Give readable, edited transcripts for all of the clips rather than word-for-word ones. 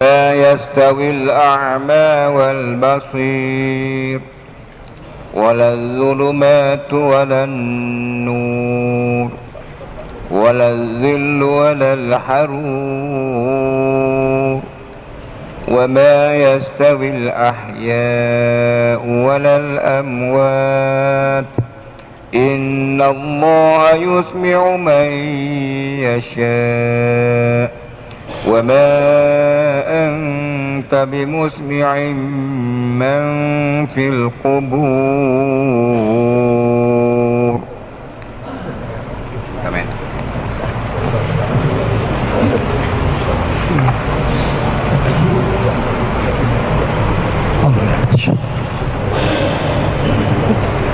لا يستوي الأعمى والبصير ولا الظلمات ولا النور ولا الذل ولا الحرور وما يستوي الأحياء ولا الأموات إن الله يسمع من يشاء وما أنت بمسمع من في القبور. آمين.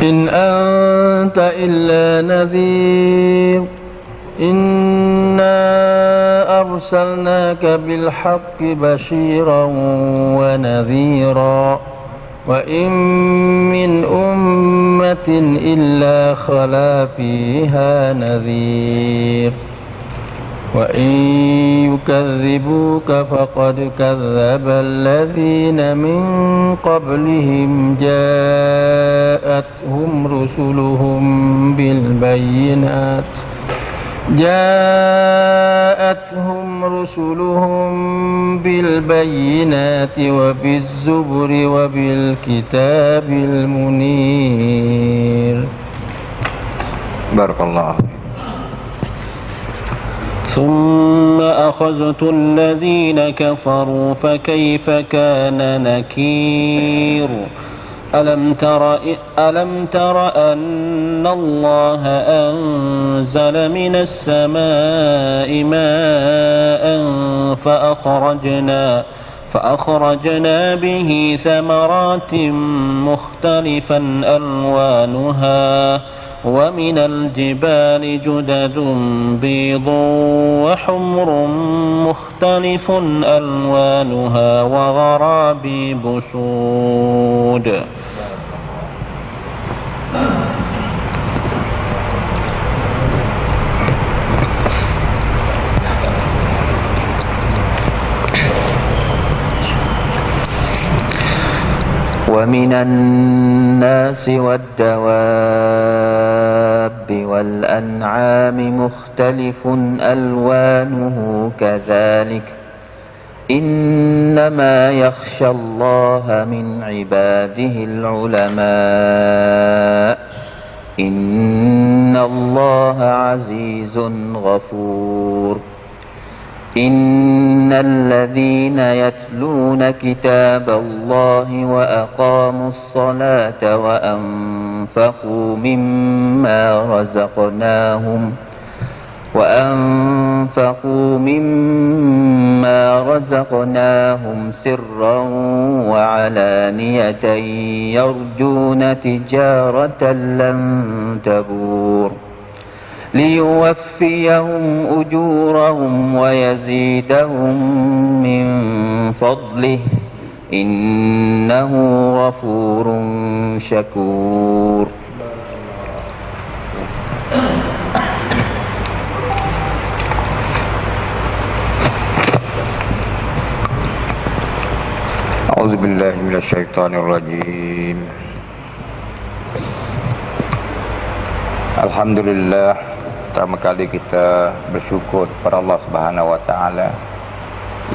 إن أنت إلا نذير إنا أرسلناك بالحق بشيرا ونذيرا وإن من أمة إلا خلا فيها نذير وإن يكذبوك فقد كذب الذين من قبلهم جاءتهم رسلهم بالبينات وبالزبر وبالكتاب المنير. بارك الله. ثم أخذت الذين كفروا فكيف كان نكير ألم تر أن الله أنزل من السماء ماء فأخرجنا به ثمرات مختلفا ألوانها ومن الجبال جدد بيض وحمر مختلف ألوانها وغرابيب سود. ومن الناس والدواب والأنعام مختلف ألوانه كذلك إنما يخشى الله من عباده العلماء إن الله عزيز غفور. إن الذين يتلون كتاب الله وأقاموا الصلاة وأنفقوا مما رزقناهم سرا وعلانية يرجون تجارة لن تبور ليوفيهم أجورهم ويزيدهم من فضله إنه غفور شكور. أعوذ بالله من الشيطان الرجيم. Alhamdulillah, pertama kali kita bersyukur kepada Allah Subhanahu wa taala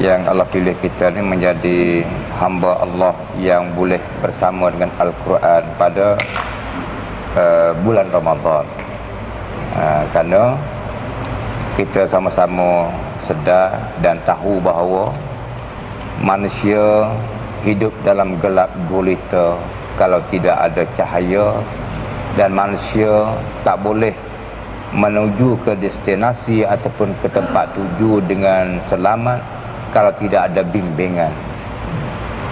yang Allah pilih kita ini menjadi hamba Allah yang boleh bersama dengan Al-Quran pada bulan Ramadan. Kerana kita sama-sama sedar dan tahu bahawa manusia hidup dalam gelap gulita kalau tidak ada cahaya, dan manusia tak boleh menuju ke destinasi ataupun ke tempat tuju dengan selamat kalau tidak ada bimbingan.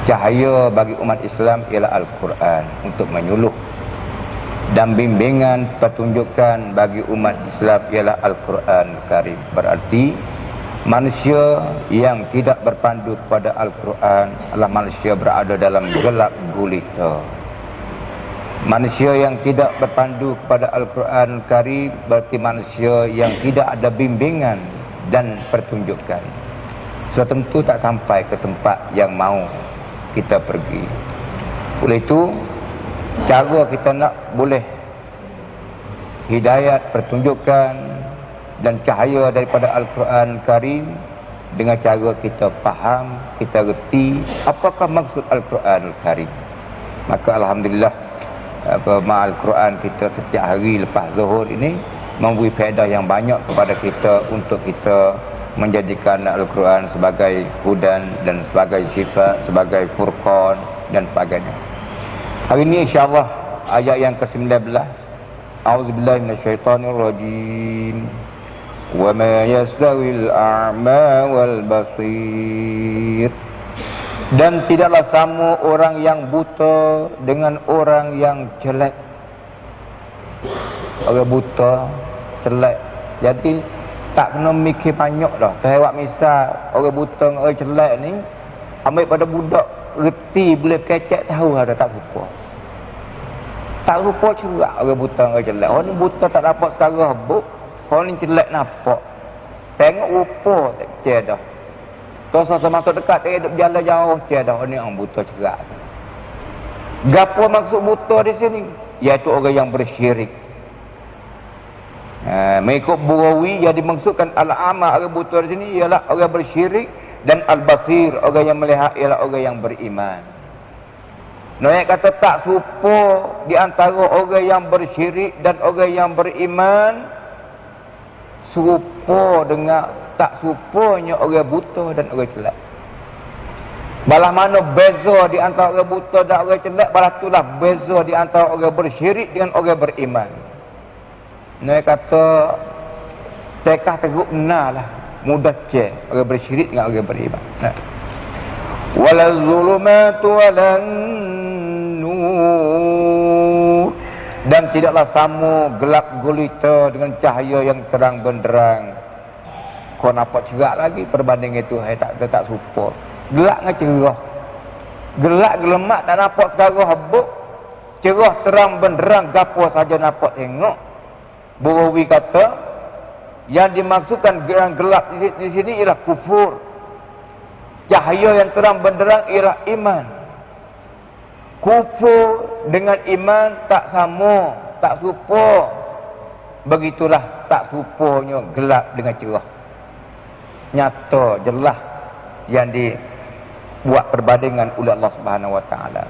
Cahaya bagi umat Islam ialah Al-Quran untuk menyuluh, dan bimbingan pertunjukan bagi umat Islam ialah Al-Quran Karim. Berarti manusia yang tidak berpandu kepada Al-Quran adalah manusia berada dalam gelap gulita. Manusia yang tidak berpandu kepada Al-Quran Karim berarti manusia yang tidak ada bimbingan dan pertunjukan. sudah tentu tak sampai ke tempat yang mau kita pergi. Oleh itu, cara kita nak boleh hidayat, pertunjukan dan cahaya daripada Al-Quran Karim dengan cara kita faham, kita reti apakah maksud Al-Quran Karim. Maka alhamdulillah Ma'al Quran kita setiap hari lepas zuhur ini memberi faedah yang banyak kepada kita untuk kita menjadikan Al-Quran sebagai hudan dan sebagai syifa, sebagai furqan dan sebagainya. Hari ini insya-Allah ayat yang ke-19. A'udzubillahi minasyaitonirrajim. Wa ma yastawil a'ma wal basir. Dan tidaklah sama orang yang buta dengan orang yang jelek. Orang buta, jelek. Jadi tak kena mikir banyak dah. Terhewak misal orang buta dengan orang jelek ni, ambil pada budak reti boleh kecek tahu ada tak suka. Tak rupa cerak orang buta dengan orang jelek. Orang ni buta tak dapat sekarang habuk. Orang ni jelek nampak. Tengok rupa tak kecek dah. Terus masuk dekat dia duduk jalan jauh je dah ni orang buta cerak. Gapo maksud buta di sini? Iaitu orang yang bersyirik. Mengikut Burawi yang dimaksudkan al-ama orang buta di sini ialah orang bersyirik, dan al-basir orang yang melihat ialah orang yang beriman. Noyak kata tak serupa di antara orang yang bersyirik dan orang yang beriman, serupa dengan tak serupanya orang buta dan orang jelek. Balah mana beza di antara orang buta dan orang jelek, balah itulah beza di antara orang bersyirik dengan orang beriman. Dia kata tekah teruk benar lah, mudah cek orang bersyirik dengan orang beriman. Nah. Walal zulumatu walan nur. Dan tidaklah sama gelap gulita dengan cahaya yang terang benderang. Kau nampak cerah lagi perbanding itu, tak serupa. Gelap dengan cerah. Gelap gelemak tak nampak sekarang habuk. Cerah terang benderang gapo saja nampak tengok. Burawi kata yang dimaksudkan dengan gelap di sini ialah kufur. Cahaya yang terang benderang ialah iman. Kufur dengan iman tak sama, tak serupa. Begitulah tak serupanya gelap dengan cerah. Nyata jelas yang dibuat perbandingan oleh Allah Subhanahu wa taala.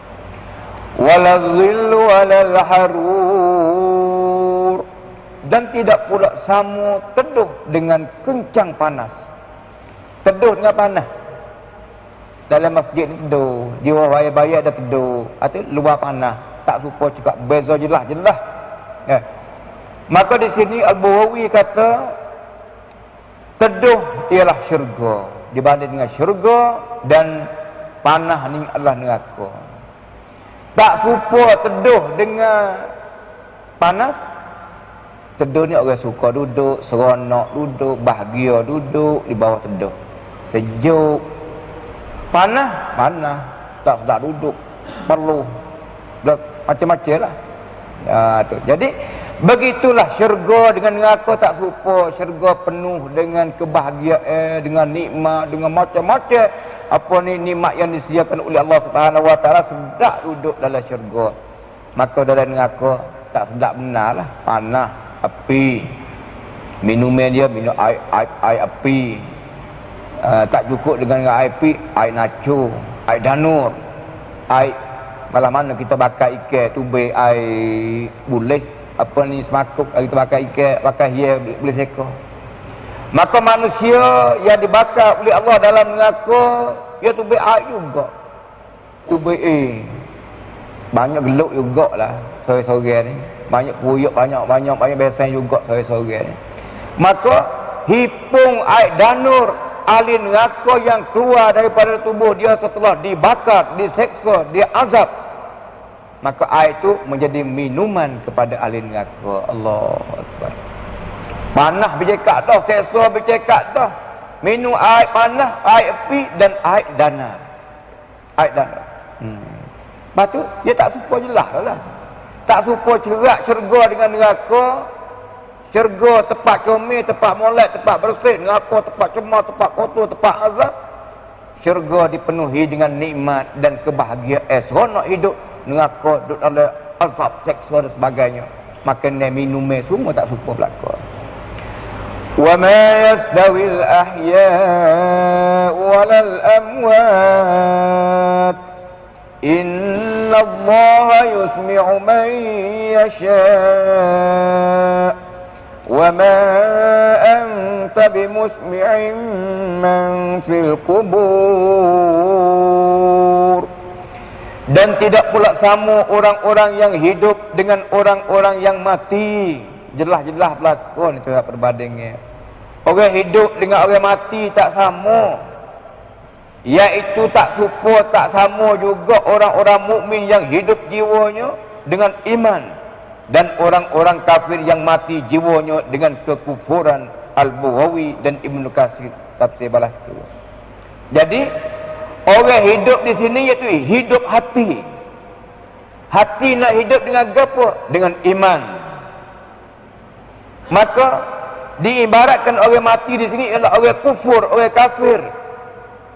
Walazillu walal harur. Dan tidak pula sama teduh dengan kencang panas. Teduh dengan panas. Dalam masjid ni teduh, di bawah bayar-bayar dah teduh, atau luar panas. Tak serupa juga, beza jelas-jelas. Maka di sini Al-Burawi kata teduh ialah syurga dibanding dengan syurga, dan panah ni adalah neraka. Tak serupa teduh dengan panas. Teduh ni orang suka duduk, seronok duduk, bahagia duduk di bawah teduh. Sejuk. Panah, tak sedap duduk. Perlu macam-macam lah. Tu. Jadi begitulah syurga dengan neraka tak serupa. Syurga penuh dengan kebahagiaan, dengan nikmat, dengan macam-macam. Apa ni nikmat yang disediakan oleh Allah Subhanahu wa taala, sedap duduk dalam syurga. Maka dalam neraka tak sedap benar lah. Panah, api. Minuman dia minum air api. Tak cukup dengan air api, air nacu, air danur, air malam mana kita bakar ikan tubik air bulis, apa ni semakuk, kita bakar ikan, bakar hias boleh seka. Maka manusia yang dibakar oleh Allah dalam neraka, dia tubik air juga. Tubik banyak geluk jugalah sore-sore ni. Banyak puyuk, banyak besan juga sore-sore ni. Maka hipung air danur ahli neraka yang keluar daripada tubuh dia setelah dibakar, diseksa, diazab, maka air itu menjadi minuman kepada ahli neraka. Allahu Akbar. Panah bercekak dah, seksa bercekak dah. Minum air panah, air api dan air danar. Air danar. Lepas tu, dia tak serupa jelas lah. Tak serupa cerak syurga dengan neraka. Syurga tempat comel, tempat molek, tempat bersih. Neraka tempat cemar, tempat kotor, tempat azab. syurga dipenuhi dengan nikmat dan kebahagiaan, seronok hidup, neraka duduk dalam azab seksual dan sebagainya. Makan dan minum semua tak suka belaka. Wa ma yastawi al-ahya' wal amwat inna Allaha yusmi'u man yasha' wa ma anta bimusmi'in man fil qubur. Dan tidak pula sama orang-orang yang hidup dengan orang-orang yang mati. Jelas-jelas berlakon itu perbandingannya. Orang hidup dengan orang mati tak sama. Iaitu tak serupa, tak sama juga orang-orang mukmin yang hidup jiwanya dengan iman, dan orang-orang kafir yang mati jiwanya dengan kekufuran. Al-Buhawi dan Ibnu Katsir tafsir balas tu. Jadi orang hidup di sini iaitu hidup hati. Hati nak hidup dengan apa? Dengan iman. Maka diibaratkan orang mati di sini ialah orang kufur, orang kafir.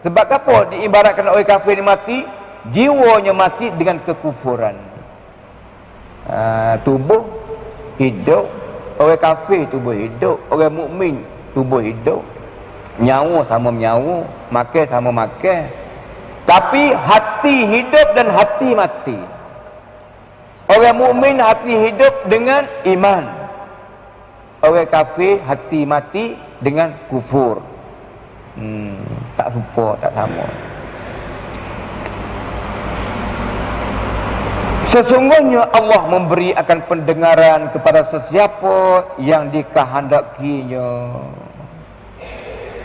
Sebab apa diibaratkan orang kafir ni mati? Jiwanya mati dengan kekufuran. Tubuh hidup, orang kafir tubuh hidup, orang mukmin tubuh hidup. Nyawa sama nyawa, makan sama makan. Tapi hati hidup dan hati mati. Orang mukmin hati hidup dengan iman. Orang kafir hati mati dengan kufur. Tak serupa, tak sama. Sesungguhnya Allah memberi akan pendengaran kepada sesiapa yang dikehendakinya.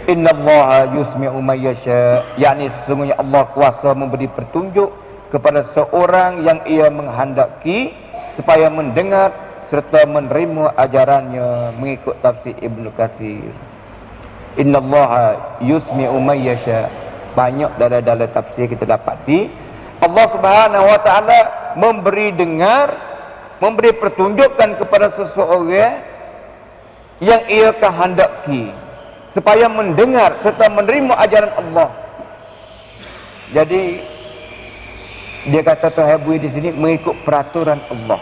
Innallaha yusmi'u man yasha', yakni sesungguhnya Allah kuasa memberi petunjuk kepada seorang yang ia menghendaki supaya mendengar serta menerima ajarannya, mengikut tafsir Ibnu Katsir. Innallaha yusmi'u man yasha'. Banyak dalam tafsir kita dapati Allah Subhanahu wa taala memberi dengar, memberi pertunjukan kepada seseorang yang ia kehendaki supaya mendengar serta menerima ajaran Allah. Jadi dia kata Tuhan di sini mengikut peraturan Allah,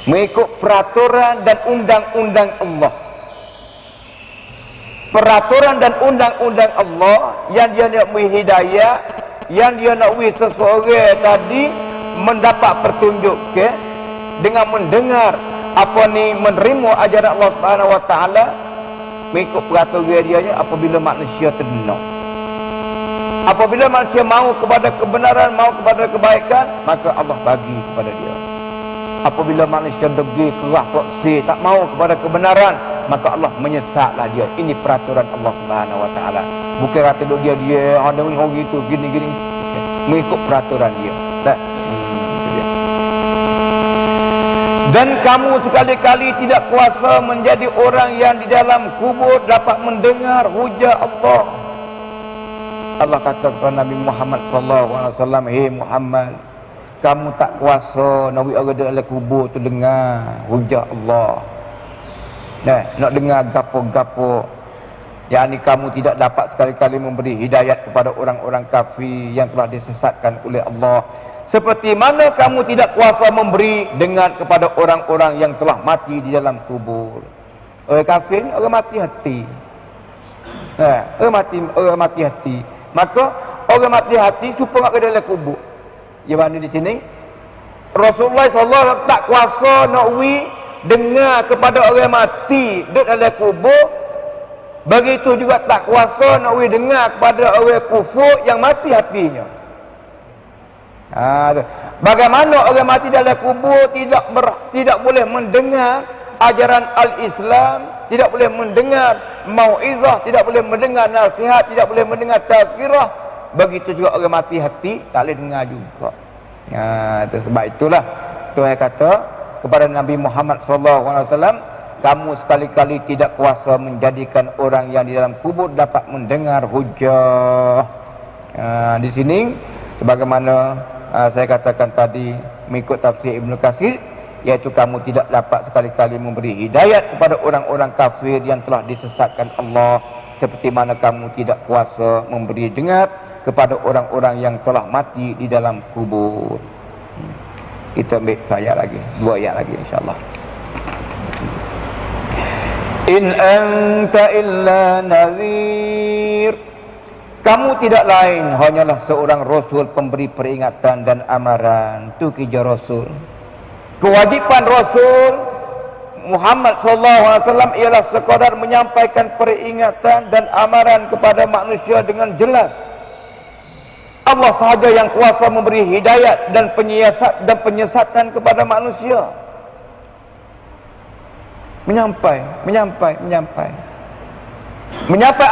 mengikut peraturan dan undang-undang Allah. Peraturan dan undang-undang Allah yang dia nak beri hidayah, yang dia nak beri seseorang tadi mendapat petunjuk dengan mendengar apa ni, menerima ajaran Allah Subhanahu wa taala mengikut peraturan dia apabila manusia terdengar. Apabila manusia mahu kepada kebenaran, mahu kepada kebaikan, maka Allah bagi kepada dia. Apabila manusia degil, kerah, toksik, tak mahu kepada kebenaran, maka Allah menyesatlah dia. Ini peraturan Allah Subhanahu wa taala. Bukan kata dia ada orang gitu, gini-gini. Mengikut peraturan dia. Dan kamu sekali-kali tidak kuasa menjadi orang yang di dalam kubur dapat mendengar hujah Allah. Allah kata kepada Nabi Muhammad sallallahu alaihi wasallam, "Hei Muhammad, kamu tak kuasa nak orang di dalam kubur tu dengar hujah Allah. Nak dengar gapo-gapo. Yang ni kamu tidak dapat sekali-kali memberi hidayat kepada orang-orang kafir yang telah disesatkan oleh Allah. Seperti mana kamu tidak kuasa memberi dengar kepada orang-orang yang telah mati di dalam kubur." Orang kafir, orang mati hati. Orang mati hati. Maka orang mati hati supaya ke dalam kubur. Di mana di sini Rasulullah SAW tak kuasa nak dengar kepada orang mati duduk dalam kubur. Begitu juga tak kuasa nak dengar kepada orang kufur yang mati hatinya. Bagaimana orang mati dalam kubur tidak boleh mendengar ajaran al-Islam, tidak boleh mendengar mauizah, tidak boleh mendengar nasihat, tidak boleh mendengar tazkirah. Begitu juga orang mati hati tak boleh dengar juga. Sebab itulah Tuhan kata kepada Nabi Muhammad SAW, kamu sekali-kali tidak kuasa menjadikan orang yang di dalam kubur dapat mendengar hujah. Di sini sebagaimana saya katakan tadi mengikut tafsir Ibnu Katsir, iaitu kamu tidak dapat sekali-kali memberi hidayat kepada orang-orang kafir yang telah disesatkan Allah seperti mana kamu tidak kuasa memberi dengar kepada orang-orang yang telah mati di dalam kubur. Kita ambil saya lagi, 2 ayat lagi insya-Allah. In anta illa nadhir. Kamu tidak lain hanyalah seorang rasul pemberi peringatan dan amaran. Tu kerja rasul. Kewajipan Rasul Muhammad SAW ialah sekadar menyampaikan peringatan dan amaran kepada manusia dengan jelas. Allah sahaja yang kuasa memberi hidayat dan penyesatan kepada manusia. Menyampai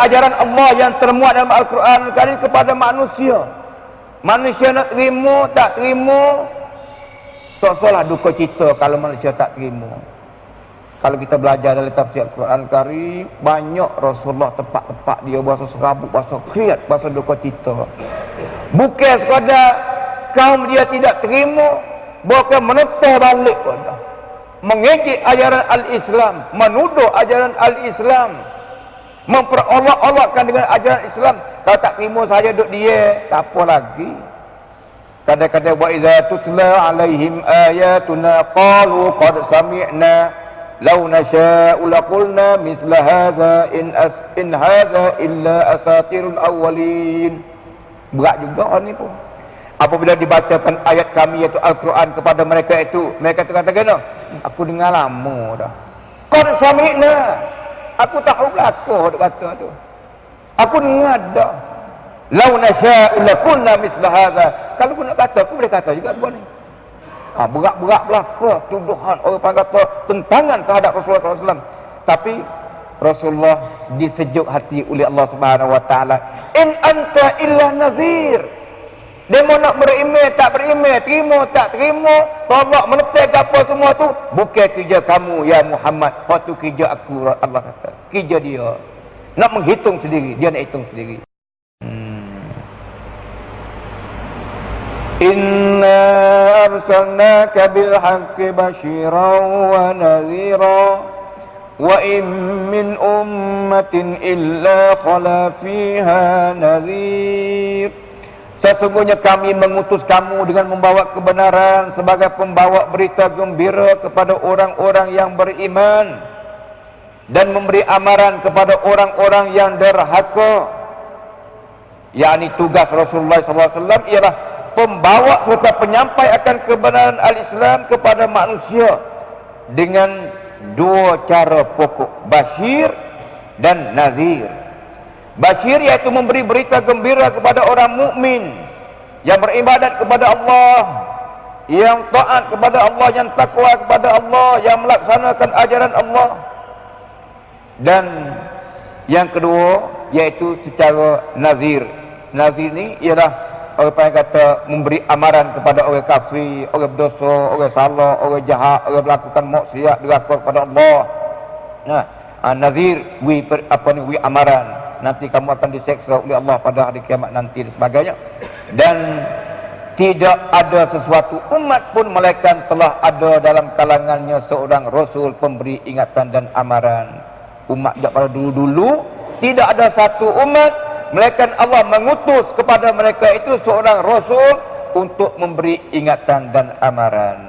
ajaran Allah yang termuat dalam Al-Quran Al-Karim kepada manusia. Manusia nak terima, tak terima, tak salah duka cita kalau manusia tak terima. Kalau kita belajar dalam tafsir Al-Quran Al-Karim, banyak Rasulullah tempat-tempat dia bahasa serabut, bahasa kriat, bahasa duka cita. Bukan sekadar kaum dia tidak terima, bukan menentang balik pada mengejek ajaran Al-Islam, menuduh ajaran Al-Islam, memperolok-olokkan dengan ajaran Islam. Kalau tak terima saja duduk dia, tak apa lagi. Kadang-kadang wa idza tutla alaihim ayatuna qalu qad sami'na law nasha'u laqulna misla hadza in hadza illa asatirul awwalin. Berat juga orang ni pun. Apabila dibacakan ayat kami iaitu Al-Quran kepada mereka itu, mereka kata-kata, aku dengar lama dah. Qad sami'na. Aku tahu belakang dia kata tu. Aku dengar dah. Law nasha'u laqulna misla hadza. Kalau aku nak kata, aku boleh kata juga buat ni. Berat-berat belaka tuduhan orang kata tentangan terhadap Rasulullah SAW. Tapi Rasulullah disejuk hati oleh Allah Subhanahu Wa Taala. In anta illa nazir. Dia mau nak berimeh tak berimeh, terima tak terima, tolak menepek apa semua tu bukan kerja kamu ya Muhammad. Waktu kerja aku, Allah kata. Kerja dia. Nak menghitung sendiri, dia nak hitung sendiri. Inna arsalnaka bil haqqi basyiran wa nadhira wa in min ummatin illa khala fiha nadhir. Sesungguhnya kami mengutus kamu dengan membawa kebenaran sebagai pembawa berita gembira kepada orang-orang yang beriman dan memberi amaran kepada orang-orang yang derhaka. Yakni tugas Rasulullah SAW ialah pembawa serta penyampai akan kebenaran Al-Islam kepada manusia dengan 2 cara pokok, basyir dan nazir. Basyir iaitu memberi berita gembira kepada orang mukmin yang beribadat kepada Allah, yang taat kepada Allah, yang takwa kepada Allah, yang melaksanakan ajaran Allah. Dan yang kedua iaitu secara nazir. Nazir ni ialah orang kata memberi amaran kepada orang kafir, orang berdosa, orang salah, orang jahat, orang melakukan maksiat derhaka kepada Allah. Nah, nazir wi amaran. Nanti kamu akan diseksa oleh Allah pada hari kiamat nanti dan sebagainya. Dan tidak ada sesuatu umat pun melainkan telah ada dalam kalangannya seorang rasul pemberi ingatan dan amaran. Umat pada dulu-dulu tidak ada satu umat melainkan Allah mengutus kepada mereka itu seorang rasul untuk memberi ingatan dan amaran.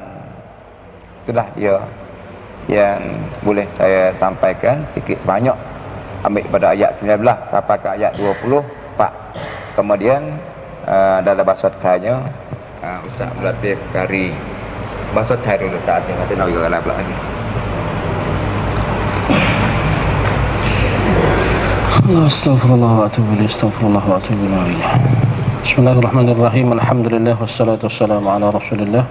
Itulah dia yang boleh saya sampaikan sikit sebanyak. Ambil pada ayat 19 sampai ke ayat 24. Kemudian dalam bahasa Thainya Ustaz Latif Kari bahasa Thai dulu saat ini. Nanti nak bergerak pula lagi. Astaghfirullah wa atubu ilaih. Astaghfirullah wa atubu ilaih. Bismillahirrahmanirrahim. Alhamdulillah wassalatu wassalamu ala Rasulillah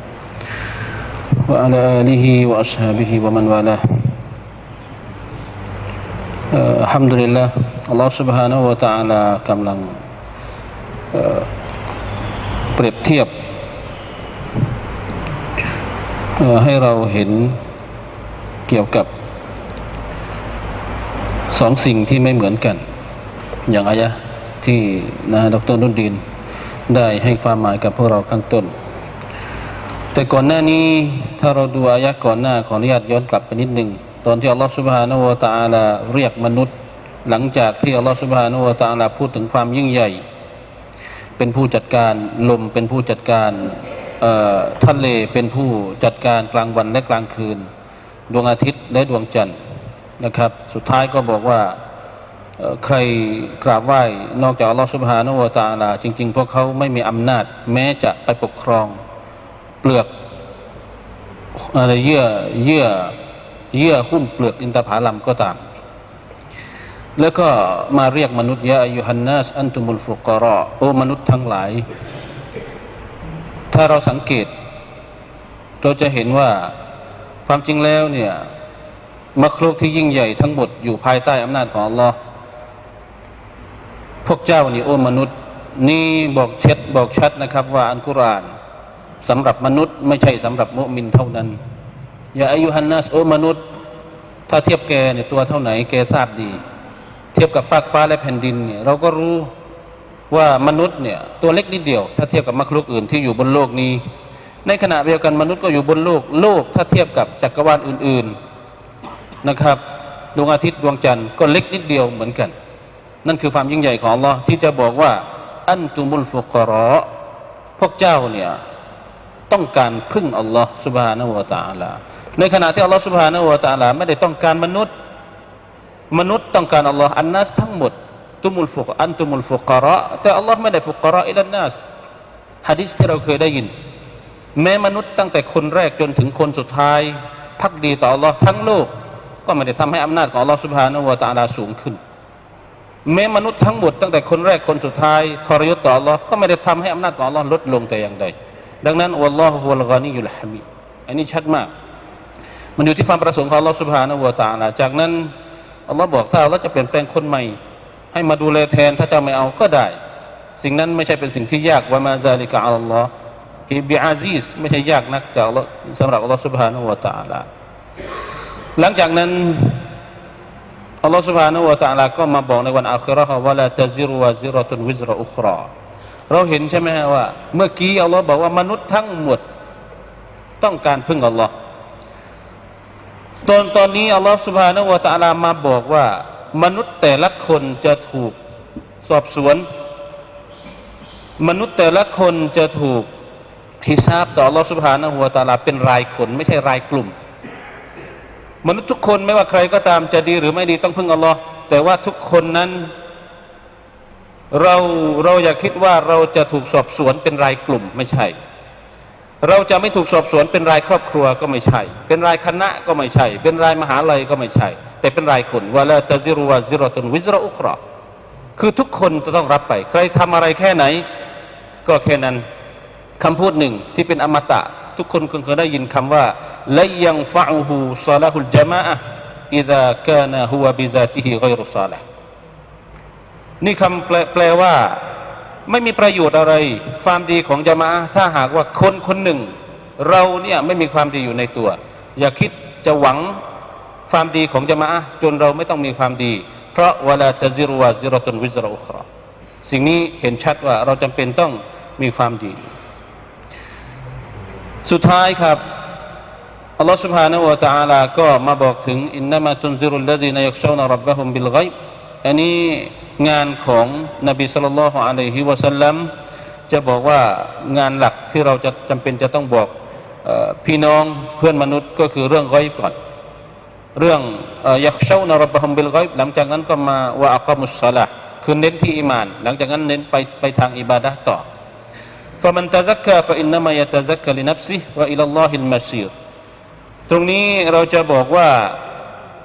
wa ala alihi wa ashabihi wa man walah. Alhamdulillah Allah Subhanahu Wa Taala กำลังเปรียบเทียบให้เราเห็นเกี่ยวกับ2 สิ่งที่ไม่เหมือนกันอย่างอายะที่ดร.นุดดีนได้ให้ความหมายกับพวกเราข้างต้นแต่ก่อนหน้านี้ถ้าเราดูอายะก่อนหน้าขออนุญาตย้อนกลับไปนิดนึงตอนที่อัลลอฮฺซุบฮานะฮูวะตะอาลาเรียกมนุษย์ หลังจากที่อัลลอฮฺซุบฮานะฮูวะตะอาลาพูดถึงความยิ่งใหญ่เป็นผู้จัดการลมเป็นผู้จัดการทะเลเป็นผู้จัดการกลางวันและกลางคืนดวงอาทิตย์และดวงจันทร์นะครับสุดท้ายก็บอกว่าใครกราบไหว้นอกจากอัลลอฮฺซุบฮานะฮูวะตะอาลาจริงๆพวกเขาไม่มีอำนาจแม้จะไปปกครองเปลือกอะไรเยื่อหุ้มเปลือกอินทผลัมก็ตามแล้วก็มาเรียกมนุษย์ยาอัยยูฮันนัสอันตุมุลฟุกรอโอ้มนุษย์ทั้งหลายถ้าเราสังเกตเราจะเห็นว่าความจริงแล้วเนี่ยมัคลุกที่ยิ่งใหญ่ทั้งหมดอยู่ภายใต้อำนาจของอัลลอฮ์พวกเจ้านี่โอ้มนุษย์นี่บอกชัดนะครับว่าอัลกุรอานสำหรับมนุษย์ไม่ใช่สำหรับมุมินเท่านั้นยาอายุฮันนัสโอ้มนุษย์ถ้าเทียบแกเนี่ยตัวเท่าไหนแกทราบดีเทียบกับฟากฟ้าและแผ่นดินเนี่ยเราก็รู้ว่ามนุษย์เนี่ยตัวเล็กนิดเดียวถ้าเทียบกับมัคลุกอื่นที่อยู่บนโลกนี้ในขณะเดียวกันมนุษย์ก็อยู่บนโลกถ้าเทียบกับจักรวาลอื่นๆนะครับดวงอาทิตย์ดวงจันทร์ก็เล็กนิดเดียวเหมือนกันนั่นคือความยิ่งใหญ่ของอัลลอฮ์ที่จะบอกว่าอันตุมุลฟุกรอพวกเจ้าเนี่ยต้องการพึ่งอัลลอฮ์ซุบฮานะฮูวะตะอาลาในขณะที่อัลลอฮ์ซุบฮานะฮูวะตะอาลาไม่ได้ต้องการมนุษย์ต้องการอัลลอฮ์อันนัสทั้งหมดอันตุมุลฟุกรอแต่อัลลอฮ์ไม่ได้ฟุกรออิลันนัสหะดีษที่เราเคยได้ยินแม้มนุษย์ตั้งแต่คนแรกจนถึงคนสุดท้ายภักดีต่ออัลลอฮ์ทั้งโลกก็ไม่ได้ทำให้อำนาจของอัลลอฮ์ซุบฮานะฮูวะตะอาลาสูงขึ้นแม้มนุษย์ทั้งหมดตั้งแต่คนแรกคนสุดท้ายทรยศต่ออัลลอฮ์ก็ไม่ได้ทำให้อำนาจของอัลลอฮ์ลดลงแต่อย่างใดดังนั้นวัลลอฮุฮุวัลฆานียุลฮะมีดอันนี้ชัดมากมันอยู่ที่ความประสงค์ของอัลลอฮ์ซุบฮานะฮูวะตะอาลาจากนั้นอัลลอฮ์บอกถ้าอัลลอฮ์จะเปลี่ยนแปลงคนใหม่ให้มาดูแลแทนถ้าเจ้าไม่เอาก็ได้สิ่งนั้นไม่ใช่เป็นสิ่งที่ยากวะมาซาลิกะอัลลอฮ์ฮิบิอาซีซไม่ใช่ยากนักจากสำหรับอัลลอฮ์ซุบฮานะฮูวะตะอาลาหลังจากนั้นอัลลอฮ์ سبحانه และ تعالى ก็มาบอกในวันอาคิเราะห์ว่าลาตะซิรุวะซิเราะตุนวิซรออุคราเราเห็นใช่ไหมฮะว่าเมื่อกี้อัลลอฮ์บอกว่ามนุษย์ทั้งหมดต้องการพึ่งอัลลอฮ์ตอนนี้อัลลอฮ์ سبحانه และ تعالى มาบอกว่ามนุษย์แต่ละคนจะถูกสอบสวนมนุษย์แต่ละคนจะถูกฮิซาบต่ออัลลอฮ์ سبحانه และ تعالى เป็นรายคนไม่ใช่รายกลุ่มมนุษย์ทุกคนไม่ว่าใครก็ตามจะดีหรือไม่ดีต้องพึ่งอัลลอฮ์แต่ว่าทุกคนนั้นเราอย่าคิดว่าเราจะถูกสอบสวนเป็นรายกลุ่มไม่ใช่เราจะไม่ถูกสอบสวนเป็นรายครอบครัวก็ไม่ใช่เป็นรายคณะก็ไม่ใช่เป็นรายมหาลัยก็ไม่ใช่แต่เป็นรายคนวะลาตะซิรุวะซิเราะตุนวิซรออุคราคือทุกคนจะต้องรับไปใครทำอะไรแค่ไหนก็แค่นั้นคำพูดหนึ่งที่เป็นอมตะทุกคนคงเคยได้ยินคำว่าละยังฟะอูฮูศอลาฮุลญะมาอะฮ์อิซากานะฮุวะบิซาติฮิฆอยรุศอลิฮ์นี่คำแปลว่าไม่มีประโยชน์อะไรความดีของญะมาอะฮ์ถ้าหากว่าคนหนึ่งเราเนี่ยไม่มีความดีอยู่ในตัวอย่าคิดจะหวังความดีของญะมาอะฮ์จนเราไม่ต้องมีความดีเพราะวะลาตะซิรุวะซิเราะตุนวิซรออุคราสิ่งนี้เห็นชัดว่าเราจำเป็นต้องมีความดีสุดท้ายครับอัลลอฮฺ سبحانه และ تعالى ก็มาบอกถึงอินนัมาตุนซิรุลลซีนยักชาวนะร็อบบะฮุมบิลฆอยบอันนี้งานของนบีศ็อลลัลลอฮุอะลัยฮิวะซัลลัมจะบอกว่างานหลักที่เราจะจำเป็นจะต้องบอกพี่น้องเพื่อนมนุษย์ก็คือเรื่องฆอยบก่อนเรื่องยักชาวนะร็อบบะฮุมบิลฆอยบหลังจากนั้นก็มาวะอักามุศศอลาห์คือเน้นที่อีหม่านหลังจากนั้นเน้นไปทางอิบาดะห์ต่อفمن تزكى فإنما يتزكى لنفسه وإلى الله المصير ตรงนี้เราจะบอกว่า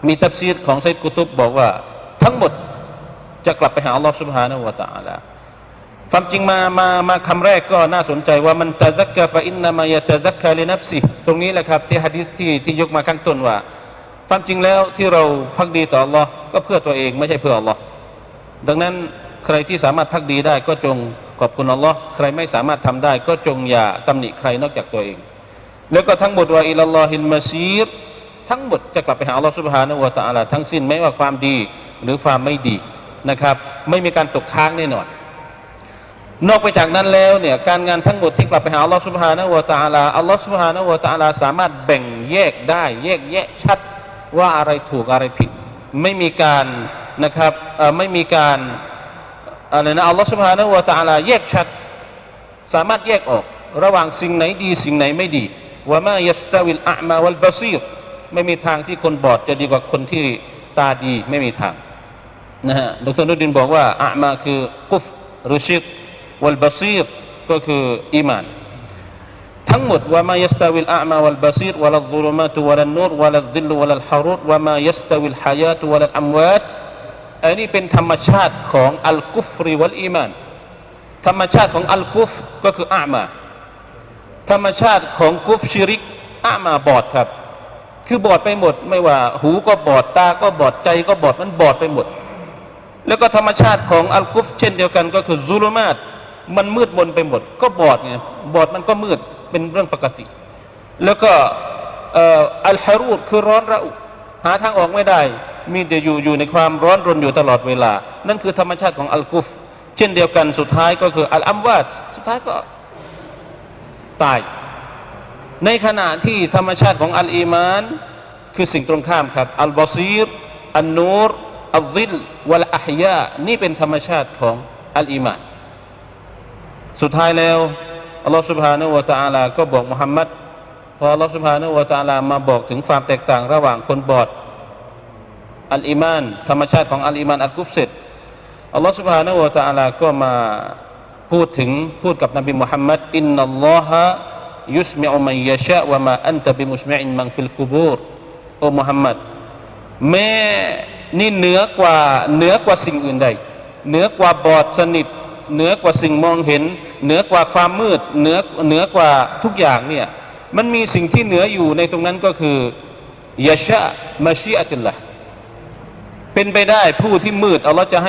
มีตัฟซีรของไซด์กุตุบบอกว่าทั้งหมดจะกลับไปหาอัลลอฮ์ سبحانه และ تعالى ความจริงมาคำแรกก็น่าสนใจว่ามันตะซักกะฟะอินนามายะตะซักกะลินัฟซิตรงนี้แหละครับที่หะดีษที่ยกมาข้างต้นว่าความจริงแล้วที่เราภักดีต่ออัลลอฮ์ก็เพื่อตัวเองไม่ใช่เพื่ออัลลอฮ์ดังนั้นใครที่สามารถภักดีได้ก็จงขอบคุณอัลลอฮ์ใครไม่สามารถทำได้ก็จงอย่าตำหนิใครนอกจากตัวเองแล้วก็ทั้งหมดว่าอิลัลลอฮิลมาซีรทั้งหมดจะกลับไปหาอัลลอฮ์ซุบฮานะฮูวะตะอาลาทั้งสิ้นไม่ว่าความดีหรือความไม่ดีนะครับไม่มีการตกค้างแน่นอนนอกไปจากนั้นแล้วเนี่ยการงานทั้งหมดที่กลับไปหาอัลลอฮ์ซุบฮานะฮูวะตะอาลาอัลลอฮ์ซุบฮานะฮูวะตะอาลาสามารถแบ่งแยกได้แยกแยะชัดว่าอะไรถูกอะไรผิดไม่มีการ นะครับไม่มีการอะไรนะอัลลอฮฺ سبحانه และ تعالى แยกชัดสามารถแยกออกระหว่างสิ่งไหนดีสิ่งไหนไม่ดีว่ามายัสตาวิลอะมาวัลบะซีรไม่มีทางที่คนบอดจะดีกว่าคนที่ตาดีไม่มีทางนะฮะดร.นุดินบอกว่าอะมาคือกุฟรหรือชิรกวัลบะซีรก็คืออีมานทั้งหมดว่ามายัสตาวิลอะมาวัลบะซีรวะลัลซุลุมาตุวะลันนูรวะลัลซิลลุวะลัลฮารุรวะมายัสตาวิลฮะยาตุวะลัลอัมวาตอันนี้เป็นธรรมชาติของอัลกุฟรวัลอีมานธรรมชาติของอัลกุฟรก็คืออะมาธรรมชาติของกุฟรชิริกอะมาบอดครับคือบอดไปหมดไม่ว่าหูก็บอดตาก็บอดใจก็บอดมันบอดไปหมดแล้วก็ธรรมชาติของอัลกุฟรเช่นเดียวกันก็คือซุลุมาตมันมืดมนไปหมดก็บอดไงบอดมันก็มืดเป็นเรื่องปกติแล้วก็อัลฮารูรคือร้อนระอุหาทางออกไม่ได้มีแต่อยู่ในความร้อนรนอยู่ตลอดเวลานั่นคือธรรมชาติของอัลกุฟรเช่นเดียวกันสุดท้ายก็คืออัลอัมวาตสุดท้ายก็ตายในขณะที่ธรรมชาติของอัลอีมานคือสิ่งตรงข้ามครับอัลบอซีรอันนูรอัลซิลวัลอะฮยานี่เป็นธรรมชาติของอัลอีมานสุดท้ายแล้วอัลลอฮฺ سبحانه และ تعالى ก็บอกมุฮัมมัดพออัลลอฮฺ سبحانه และ تعالى มาบอกถึงความแตกต่างระหว่างคนบอดอัลอีมานธรรมชาติของอัลอีมานอัลกุฟรเสร็จอัลลอฮฺ سبحانه และ تعالى ก็มาพูดกับนบีมุฮัมมัดอินนัลลอฮะยุสมิอุมันยะชะวะมาอันตะบิมุสมิอินมันฟิลกุบูรโอ้มุฮัมมัดแม้นี่เหนือกว่าสิ่งอื่นใดเหนือกว่าบอดสนิทเหนือกว่าสิ่งมองเห็นเหนือกว่าความมืดเหนือกว่าทุกอย่างเนี่ยมันมีสิ่งที่เหนืออยู่ในตรงนั้นก็คือยะชะมะชีอะตุลลอฮ์เป็นไปได้ผู้ที่มืดอัลลอฮ์จะ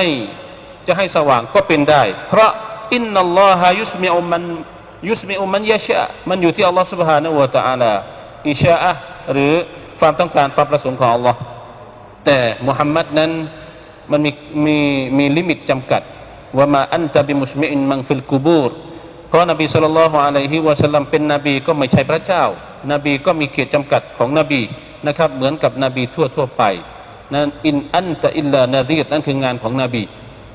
ให้สว่างก็เป็นได้เพราะอินนัลลอฮะยุสมิอุมันยะชะมันอยู่ที่อัลลอฮ์ سبحانه และ تعالى อิชาอะห์หรือความต้องการความประสงค์ของอัลลอฮ์แต่มุฮัมมัดนั้นมันมีลิมิตจำกัดว่ามาอันตะบิมุสมิอินมันฟิลกุบูรเพราะนบีศ็อลลัลลอฮุอะลัยฮิวะซัลลัมเป็นนบีก็ไม่ใช่พระเจ้านบีก็มีเขตจำกัดของนบีนะครับเหมือนกับนบีทั่วไปนั้นอินอันตะอิลลานาซีรนั่นคืองานของนบี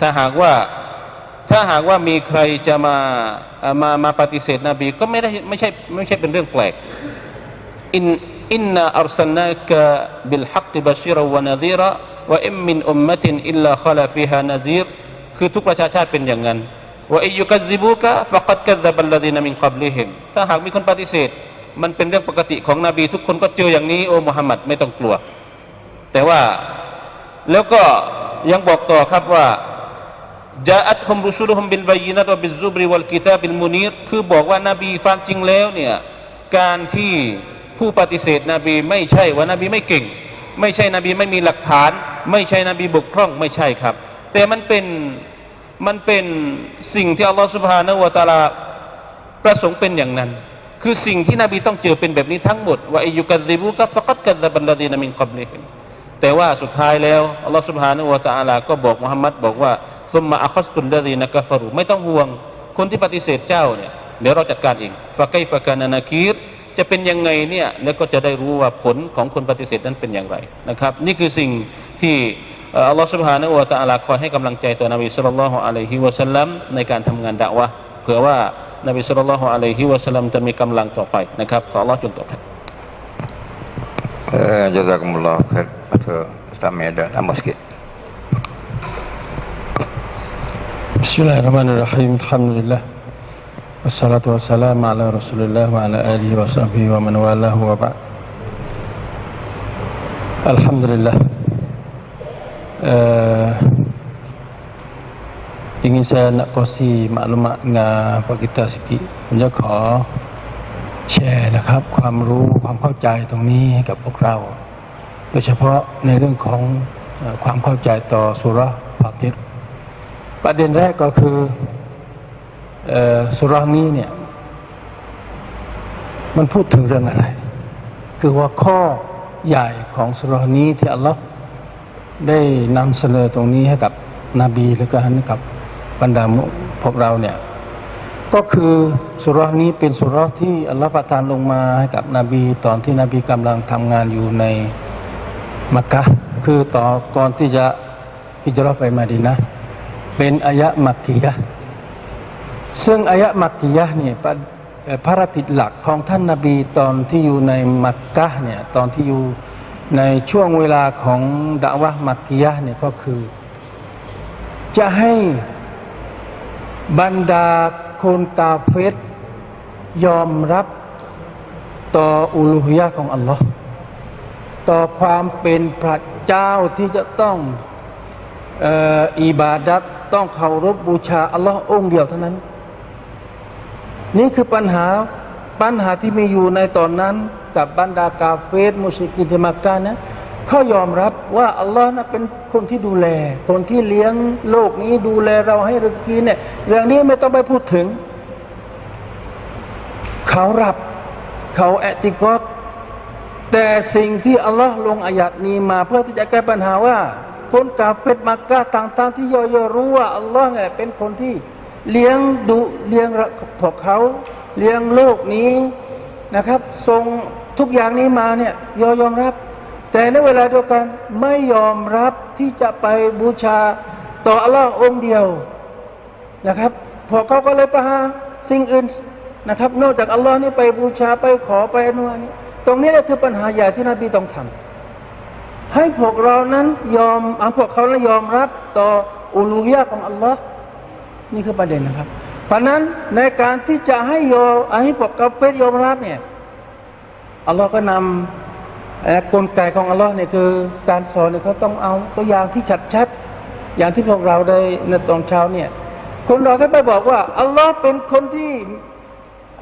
ถ้าหากว่ามีใครจะมาปฏิเสธนบีก็ไม่ใช่เป็นเรื่องแปลกอินนาอัรซัลนากะบิลฮักบะชิรวะนะซีรวะอิมมินอุมมะตินอิลลาคอลาฟิฮานะซีรคือทุกประชาชาติเป็นอย่างนั้นว่าอิยุกัซซิบูกะฟะกัดกัซซะบัลลซีนะมินกับลิฮิมถ้าหากมีคนปฏิเสธมันเป็นเรื่องปกติของนบีทุกคนก็เจออย่างนี้โอ้มุฮัมมัดไม่ต้องกลัวแต่ว่าแล้วก็ยังบอกต่อครับว่าจาอัตฮุมรุสุลุฮุมบิลบัยยินะตวะบิซซุบริวัลกิตาบิลมุนีรคือบอกว่านบีความจริงแล้วเนี่ยการที่ผู้ปฏิเสธนบีไม่ใช่ว่านบีไม่เก่งไม่ใช่นบีไม่มีหลักฐานไม่ใช่นบีบกพร่องไม่ใช่ครับแต่มันเป็นสิ่งที่อัลลอฮฺ سبحانه และ تعالى ประสงค์เป็นอย่างนั้นคือสิ่งที่นบีต้องเจอเป็นแบบนี้ทั้งหมดว่าอิยุกัซซิบูกะฟะกัดกัซซะบัลลซีนะมินกับลิฮิมแต่ว่าสุดท้ายแล้วอัลลอฮฺ سبحانه และ تعالى ก็บอกมุฮัมมัดบอกว่าซุมมะอะคัซตุลลซีนะกะฟะรูไม่ต้องห่วงคนที่ปฏิเสธเจ้าเนี่ยเดี๋ยวเราจัดการเองฟะไกฟะกานะนะกีรจะเป็นยังไงเนี่ยแล้วก็จะได้รู้ว่าผลของคนปฏิเสธนั้นเป็นอย่างไรนะครับนี่คือสิ่งที่อัลลอฮฺ سبحانه และ تعالى คอยให้กำลังใจต่อนบีศ็อลลัลลอฮุอะลัยฮิวะซัลลัมในการทำงานดะอ์วะห์เผื่อว่านบีศ็อลลัลลอฮุอะลัยฮิวะซัลลัมจะมีกำลังต่อไปนะครับขออัลลอฮฺจงตอบแทนJazakumullah khair Atur Ustaz Medan tambah sikit Bismillahirrahmanirrahim Alhamdulillah Wassalatu wassalamu ala Rasulillah wa ala alihi wa sahbihi wa man walahu wa ba'd Alhamdulillah ingin saya nak kongsi maklumat dengan Pak kita sikitผมจะขอแชร์นะครับความรู้ความเข้าใจตรงนี้ให้กับพวกเราโดยเฉพาะในเรื่องของความเข้าใจต่อสุเราะห์ฟาติรประเด็นแรกก็คือสุเราะห์นี้เนี่ยมันพูดถึงเรื่องอะไรคือหัวข้อใหญ่ของสุเราะห์นี้ที่อัลลอฮ์ได้นำเสนอตรงนี้ให้กับนบีและก็ให้กับบรรดาพวกเราเนี่ยก็คือสุเราะห์นี้เป็นสุเราะห์ที่อัลลอฮ์ประทานลงมาให้กับนบีตอนที่นบีกำลังทำงานอยู่ในมักกะฮ์คือก่อนที่จะ ฮิจเราะห์ไปมะดีนะห์เป็นอายะห์มักกียะห์ซึ่งอายะห์มักกียะห์เนี่ยภารกิจหลักของท่านนบีตอนที่อยู่ในมักกะฮ์เนี่ยตอนที่อยู่ในช่วงเวลาของดะวะห์มักกียะห์เนี่ยก็คือจะให้บรรดาคนกาเฟรยอมรับต่ออูลูฮิยะห์ของอัลลอฮ์ต่อความเป็นพระเจ้าที่จะต้องอิบาดัตต้องเคารพบูชาอัลลอฮ์องค์เดียวเท่านั้นนี่คือปัญหาที่มีอยู่ในตอนนั้นกับบรรดากาเฟรมุชริกีนที่มักกะฮ์นะเขายอมรับว่าอัลลอฮ์นะเป็นคนที่ดูแลคนที่เลี้ยงโลกนี้ดูแลเราให้ริสกีเนี่ยเรื่องนี้ไม่ต้องไปพูดถึงเขารับเขาเอติกอดแต่สิ่งที่อัลลอฮ์ลงอายัดนี้มาเพื่อที่จะแก้ปัญหาว่าคนกาเฟรมักกะฮ์ต่างๆที่ย่อรู้ว่าอัลลอฮ์เนี่ยเป็นคนที่เลี้ยงพวกเขาเลี้ยงโลกนี้นะครับส่งทุกอย่างนี้มาเนี่ยยอมรับแต่ในเวลาเดียวกันไม่ยอมรับที่จะไปบูชาต่ออัลลอฮ์องค์เดียวนะครับพวกเขาก็เลยไปหาสิ่งอื่นนะครับนอกจากอัลลอฮ์นี่ไปบูชาไปขอไปอนุญาตนี่ตรงนี้แหละคือปัญหาใหญ่ที่นบีต้องทำให้พวกเรานั้นพวกเขานั้นยอมรับต่ออูลูฮิยะห์ของอัลลอฮ์นี่คือประเด็นนะครับเพราะนั้นในการที่จะให้พวกกาเฟรยอมรับเนี่ยอัลลอฮ์ก็นำกลไกของอัลลอฮ์เนี่ยคือการสอนเนี่ยเขาต้องเอาตัวอย่างที่ชัดๆอย่างที่พวกเราได้ในตอนเช้าเนี่ยคนเราถ้าไปบอกว่าอัลลอฮ์เป็นคนที่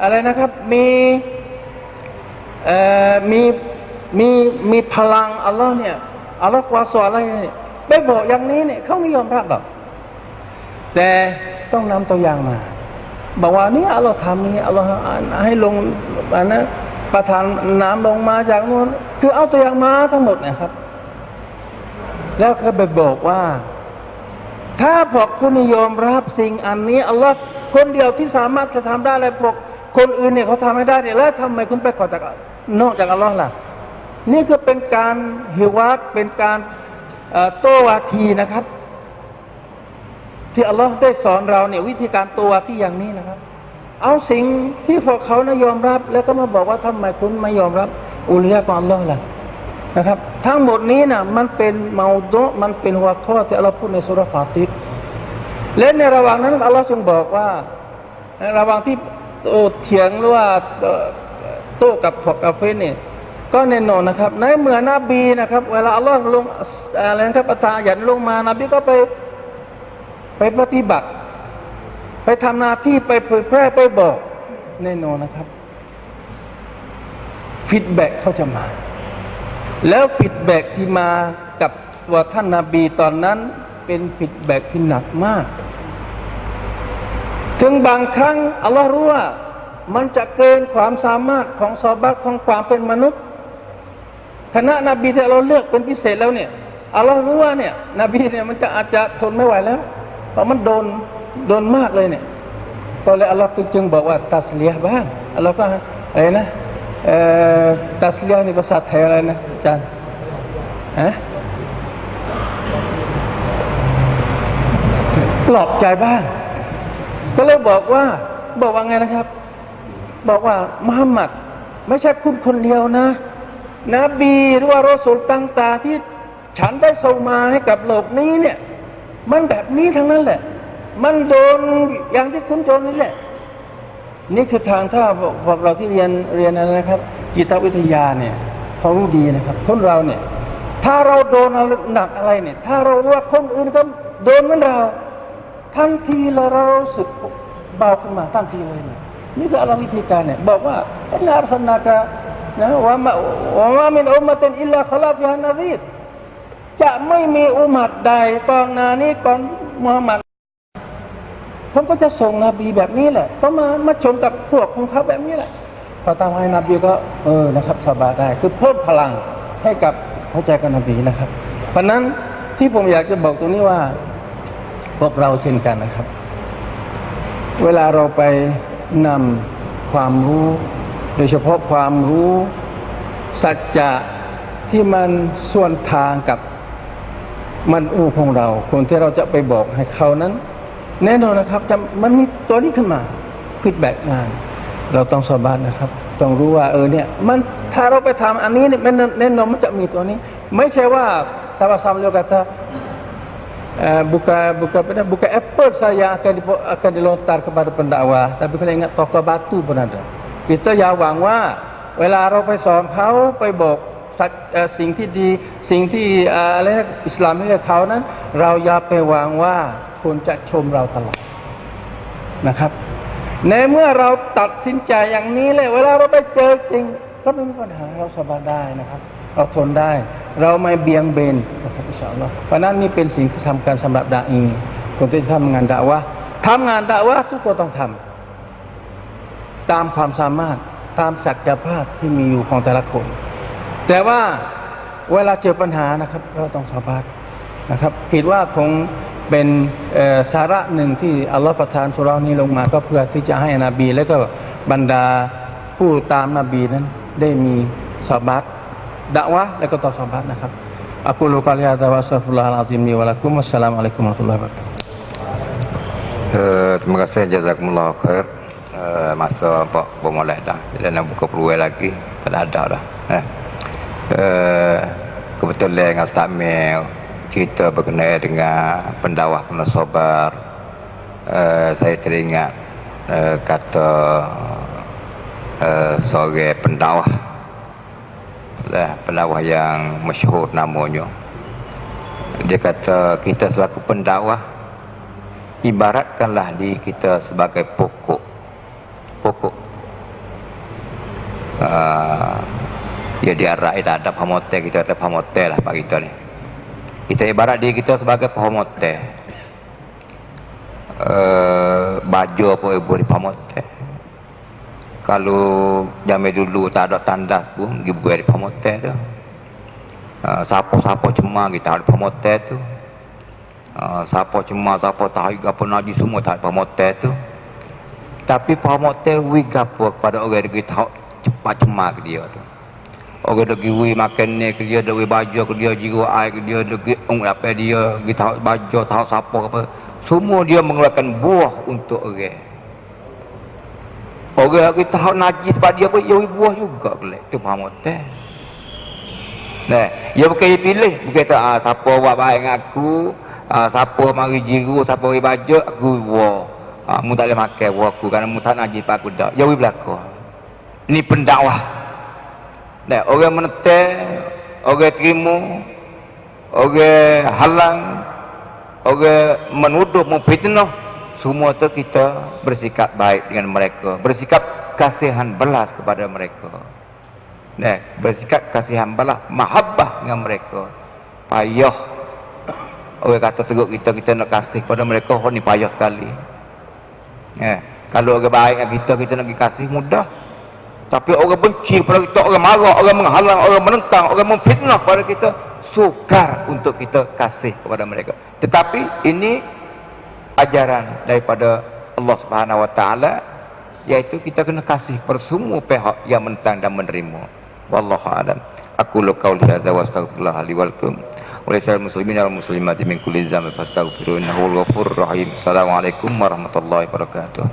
อะไรนะครับมีพลังอัลลอฮ์เนี่ยอัลลอฮ์กวาสอะไรเนี่ยไปบอกอย่างนี้เนี่ยเขาไม่ยอมรับหรอกแต่ต้องนำตัวอย่างมาบอกว่านี่อัลลอฮ์ทำนี่อัลลอฮ์ให้ลงนะประทานน้ำลงมาจากนู้นคือเอาตัวอย่างมาทั้งหมดนะครับแล้วก็ไปบอกว่าถ้าพวกคุณยอมรับสิ่งอันนี้อัลลอฮ์คนเดียวที่สามารถจะทำได้และพวกคนอื่นเนี่ยเขาทำไม่ได้เนี่ยแล้วทำไมคุณไปขอจากนอกจากอัลลอฮ์ล่ะนี่คือเป็นการฮิวาตเป็นการโต้วาทีนะครับที่อัลลอฮ์ได้สอนเราเนี่ยวิธีการโต้วาทีอย่างนี้นะครับเอาสิ่งที่พวกเขานะยอมรับแล้วก็มาบอกว่าทำไมคุณไม่ยอมรับอูลียะห์ของอัลลอฮ์ล่ะนะครับทั้งหมดนี้นะมันเป็นเมาดุมันเป็นหัวข้อที่อัลลอฮ์พูดในสุเราะห์ฟาติรและในระหว่างนั้นอัลลอฮ์จึงบอกว่าในระหว่างที่เถียงหรือว่าโต้กับพวกกาเฟรเนี่ยก็แน่นอนนะครับในเมื่อนบีนะครับเวลาอัลลอฮ์ลงอะไรนะครับประทานอายัดลงมานบีก็ไปปฏิบัติไปทำหน้าที่ไปเผยแพร่ไปบอกแน่นอนนะครับฟีดแบ็กเขาจะมาแล้วฟีดแบ็กที่มากับว่าท่านนบีตอนนั้นเป็นฟีดแบ็กที่หนักมากถึงบางครั้งอัลลอฮ์รู้ว่ามันจะเกินความสามารถของซอฮาบะห์ของความเป็นมนุษย์คณะนบีที่เราเลือกเป็นพิเศษแล้วเนี่ยอัลลอฮ์รู้ว่าเนี่ยนบีเนี่ยมันจะอาจจะทนไม่ไหวแล้วเพราะมันโดนมากเลยเนี่ยก็เลยอัลลอฮ์จึงบอกว่าตัสลียะห์บ้างอัลลอฮ์ก็อะไรนะตัสลียะห์นี่ภาษาไทยอะไรนะอาจารย์ปลอบใจบ้างก็เลยบอกว่าไงนะครับบอกว่ามุฮัมมัดไม่ใช่คุณคนเดียวนะนบีหรือว่ารอซูลต่างๆที่ฉันได้ส่งมาให้กับโลกนี้เนี่ยมันแบบนี้ทั้งนั้นแหละมันโดนอย่างที่คุณโดนนี่แหละนี่คือทางถ้าพวกเราที่เรียนอะไรนะครับจิตวิทยาเนี่ยเขารู้ดีนะครับคนเราเนี่ยถ้าเราโดนหนักอะไรเนี่ยถ้าเรารู้ว่าคนอื่นก็โดนเหมือนเราทันทีเราสึกเบาขึ้นมาทันทีเลยเนี่ยนี่คือวิธีการเนี่ยบอกว่าอินนาอัรซัลนากะนะว่ามามินอุมมะตินอิลลาคอลาฟิฮานะซีรจะไม่มีอุมัตใดก่อนหน้านี้ก่อนมุฮัมมัดผมก็จะส่งนบีแบบนี้แหละก็มาชมกับพวกของเขาแบบนี้แหละพอตามให้นบีก็นะครับสบายได้คือเพิ่มพลังให้กับหัวใจกับนบีนะครับเพราะนั้นที่ผมอยากจะบอกตรงนี้ว่าพวกเราเช่นกันนะครับเวลาเราไปนำความรู้โดยเฉพาะความรู้สัจจะที่มันส่วนทางกับ มันอู้ของเราคนที่เราจะไปบอกให้เขานั้นแน่นอนนะครับจะมันมีตัวนี้ขึ้นมาฟีดแบ็กงานเราต้องสบายนะครับต้องรู้ว่าเนี่ยมันถ้าเราไปทำอันนี้เนี่ยมันแน่นอนมันจะมีตัวนี้ไม่ใช่ว่าถ้าว่าsambil kata buka apple saya akan dilontar kepada pendakwah tapi kena ingat tokah batu pun ada kitaอย่าหวังว่าเวลาเราไปสอนเขาไปบอกสิ่งที่ดีสิ่งที่อะไรนะอิสลามให้เขานั้นเราอย่าไปหวังว่าคนจะชมเราตลอดนะครับในเมื่อเราตัดสินใจอย่างนี้เลยเวลาเราไปเจอจริงก็ไม่มีปัญหาเราสบายได้นะครับเราทนได้เราไม่เบี่ยงเบนนะครับอินชาอัลลอฮ์เพราะนั้นนี่เป็นสิ่งที่สำคัญสำหรับดาอีคนที่ทำงานดะวะห์ทุกคนต้องทำตามความสามารถตามศักยภาพที่มีอยู่ของแต่ละคนแต่ว่าเวลาเจอปัญหานะครับเราต้องสบายนะครับคิดว่าคงเป็นสาระหนึ่งที่อัลลอฮฺประทานสุเราะห์นี้ลงมาก็เพื่อที่จะให้นบีและก็บรรดาผู้ตามนบีนั้นได้มีสบายดะวะห์และก็ต่อสบายนะครับอักูลุกอลิฮะซะวะอัสตัฆฟิรุลลอฮal azim li wa lakum wassalamu alaikum warahmatullahi wabarakatuh. Terima kasih jazakumullah khair. Masa apa bermulai dah. Bila nak buka peluang lagi dah ada dah. Kebetulan dengan Ustaz Mil kita berkenaan dengan pendakwah kena sabar. Saya teringat kata seorang pendakwah yang masyhur namanya. Dia kata kita selaku pendakwah ibaratkanlah diri kita sebagai pokok. Ya diarak kita ada pamote, kita ada pamote lah pak kita ni. Kita ibarat diri kita sebagai pamote. Baju apa ibu di pamote. Kalau zaman dulu tak ada tandas pun pergi buat di pamote tu. Siapa cemar kita ada pamote tu. Siapa cemar, siapa tahu apa najis semua tak ada pamote tu. Tapi pamote wi gapo kepada orang yang tahu cepat cemar ke dia tu. Orang degi wi makan ni ke dia, degi baju ke dia, jiwa air ke dia, degi apa dia, kita tahu baju, tahu siapa apa. Semua dia mengeluarkan buah untuk orang. Orang kita tahu najis pada dia pun ia buah juga kelak. Tu pamote. Nah, dia bukan pilih, bukan tak siapa buat baik dengan aku, siapa mari jiru, siapa bagi baju, aku buah. Mu tak boleh makan buah aku kerana mu tak najis pada aku dak. Ya wi belaka. Ini pendakwah. Nah, orang menetek, orang terima, orang halang, orang menuduh, memfitnah, semua tu kita bersikap baik dengan mereka, bersikap kasihan belas kepada mereka. Nah, bersikap kasihan belas, mahabbah dengan mereka. Payah. Orang kata teruk kita nak kasih pada mereka, oh ni payah sekali. Kalau orang baik dengan kita nak kasih mudah. Tapi orang benci pada kita, orang marah, orang menghalang, orang menentang, orang memfitnah pada kita, sukar untuk kita kasih kepada mereka. Tetapi ini ajaran daripada Allah Subhanahu Wa Taala, iaitu kita kena kasih pada semua pihak yang menentang dan menerima. Wallahu a'lam. Aku qauli hadza wa astaghfirullah li wa lakum wa lisal muslimin wal muslimati min kulli dhanbin fastaghfiruhu innahu ghafurur rahim. Assalamualaikum warahmatullahi wabarakatuh.